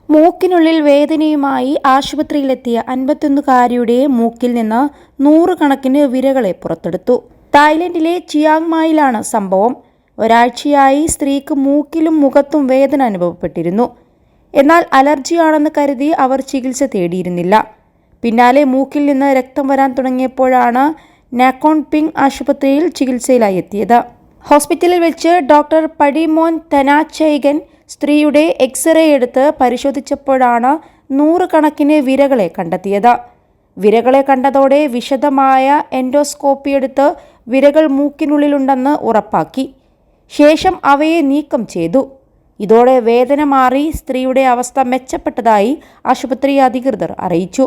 മൂക്കിനുള്ളിൽ വേദനയുമായി ആശുപത്രിയിലെത്തിയ 51കാരിയുടെ മൂക്കിൽ നിന്ന് 100 കണക്കിന് വിരകളെ പുറത്തെടുത്തു. തായ്ലൻഡിലെ ചിയാങ് മായിലാണ് സംഭവം. ഒരാഴ്ചയായി സ്ത്രീക്ക് മൂക്കിലും മുഖത്തും വേദന അനുഭവപ്പെട്ടിരുന്നു. എന്നാൽ അലർജിയാണെന്ന് കരുതി അവർ ചികിത്സ തേടിയിരുന്നില്ല. പിന്നാലെ മൂക്കിൽ നിന്ന് രക്തം വരാൻ തുടങ്ങിയപ്പോഴാണ് നാക്കോൺ പിങ് ആശുപത്രിയിൽ ചികിത്സയിലായി എത്തിയത്. ഹോസ്പിറ്റലിൽ വെച്ച് ഡോക്ടർ പടിമോൻ തനാചൈഗൻ സ്ത്രീയുടെ എക്സ്റേ എടുത്ത് പരിശോധിച്ചപ്പോഴാണ് 100 കണക്കിന് വിരകളെ കണ്ടെത്തിയത്. വിരകളെ കണ്ടതോടെ വിശദമായ എൻഡോസ്കോപ്പി എടുത്ത് വിരകൾ മൂക്കിനുള്ളിലുണ്ടെന്ന് ഉറപ്പാക്കി. ശേഷം അവയെ നീക്കം ചെയ്തു. ഇതോടെ വേദന മാറി സ്ത്രീയുടെ അവസ്ഥ മെച്ചപ്പെട്ടതായി ആശുപത്രി അധികൃതർ അറിയിച്ചു.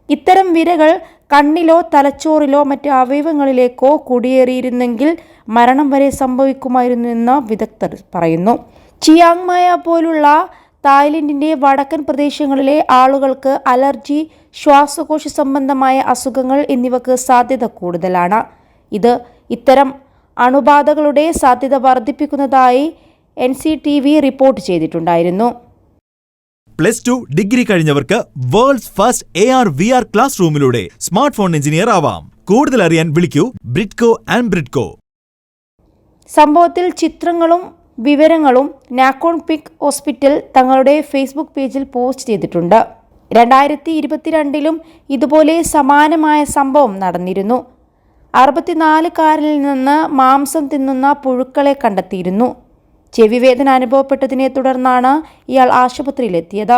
ഇത്തരം വിരകൾ കണ്ണിലോ തലച്ചോറിലോ മറ്റ് അവയവങ്ങളിലേക്കോ കുടിയേറിയിരുന്നെങ്കിൽ മരണം വരെ സംഭവിക്കുമായിരുന്നുവെന്ന് വിദഗ്ധർ പറയുന്നു. ചിയാങ് മായ പോലുള്ള തായ്ലൻഡിൻ്റെ വടക്കൻ പ്രദേശങ്ങളിലെ ആളുകൾക്ക് അലർജി, ശ്വാസകോശ സംബന്ധമായ അസുഖങ്ങൾ എന്നിവക്ക് സാധ്യത കൂടുതലാണ്. ഇത് ഇത്തരം അണുബാധകളുടെ സാധ്യത വർദ്ധിപ്പിക്കുന്നതായി NCTV റിപ്പോർട്ട് ചെയ്തിട്ടുണ്ടായിരുന്നു. +2 ഡിഗ്രി കഴിഞ്ഞവർക്ക് വേൾഡ്സ് ഫസ്റ്റ് AR/VR ക്ലാസ് റൂമിലൂടെ സ്മാർട്ട് ഫോൺ എഞ്ചിനീയർ ആവാം. കൂടുതൽ അറിയാൻ വിളിക്കൂ ബ്രിഡ്കോ ആൻഡ് ബ്രിഡ്കോ. സംഭവത്തിൽ ചിത്രങ്ങളും വിവരങ്ങളും നാക്കോൺ പിങ് ഹോസ്പിറ്റൽ തങ്ങളുടെ ഫേസ്ബുക്ക് പേജിൽ പോസ്റ്റ് ചെയ്തിട്ടുണ്ട്. 2022 ഇതുപോലെ സമാനമായ സംഭവം നടന്നിരുന്നു. 64കാരിൽ നിന്ന് മാംസം തിന്നുന്ന പുഴുക്കളെ കണ്ടെത്തിയിരുന്നു. ചെവിവേദന അനുഭവപ്പെട്ടതിനെ തുടർന്നാണ് ഇയാൾ ആശുപത്രിയിലെത്തിയത്.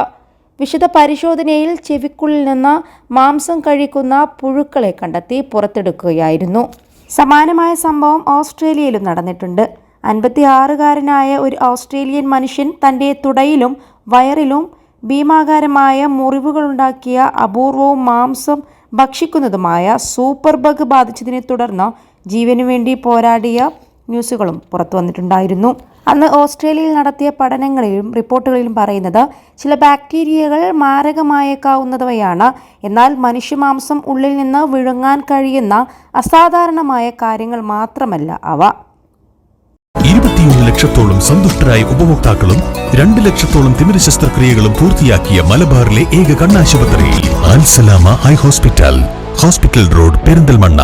വിശദ പരിശോധനയിൽ ചെവിക്കുള്ളിൽ നിന്ന് മാംസം കഴിക്കുന്ന പുഴുക്കളെ കണ്ടെത്തി പുറത്തെടുക്കുകയായിരുന്നു. സമാനമായ സംഭവം ഓസ്ട്രേലിയയിലും നടന്നിട്ടുണ്ട്. 56കാരനായ ഒരു ഓസ്ട്രേലിയൻ മനുഷ്യൻ തൻ്റെ തുടയിലും വയറിലും ഭീമാകാരമായ മുറിവുകളുണ്ടാക്കിയ അപൂർവവും മാംസം ഭക്ഷിക്കുന്നതുമായ സൂപ്പർ ബഗ് ബാധിച്ചതിനെ തുടർന്ന് ജീവനു വേണ്ടി പോരാടിയ ന്യൂസുകളും പുറത്തു വന്നിട്ടുണ്ടായിരുന്നു. അന്ന് ഓസ്ട്രേലിയയിൽ നടത്തിയ പഠനങ്ങളിലും റിപ്പോർട്ടുകളിലും പറയുന്നത് ചില ബാക്ടീരിയകൾ മാരകമായേക്കാവുന്നവയാണ്. എന്നാൽ മനുഷ്യമാംസം ഉള്ളിൽ നിന്ന് വിഴുങ്ങാൻ കഴിയുന്ന അസാധാരണമായ കാര്യങ്ങൾ മാത്രമല്ല അവ. 21 ലക്ഷത്തോളം സന്തുഷ്ടരായ ഉപഭോക്താക്കളും 2 ലക്ഷത്തോളം തിമിര ശസ്ത്രക്രിയകളും പൂർത്തിയാക്കിയ മലബാറിലെ ഏക കണ്ണാശുപത്രി Al Salama eye hospital, hospital road, Perinthalmanna.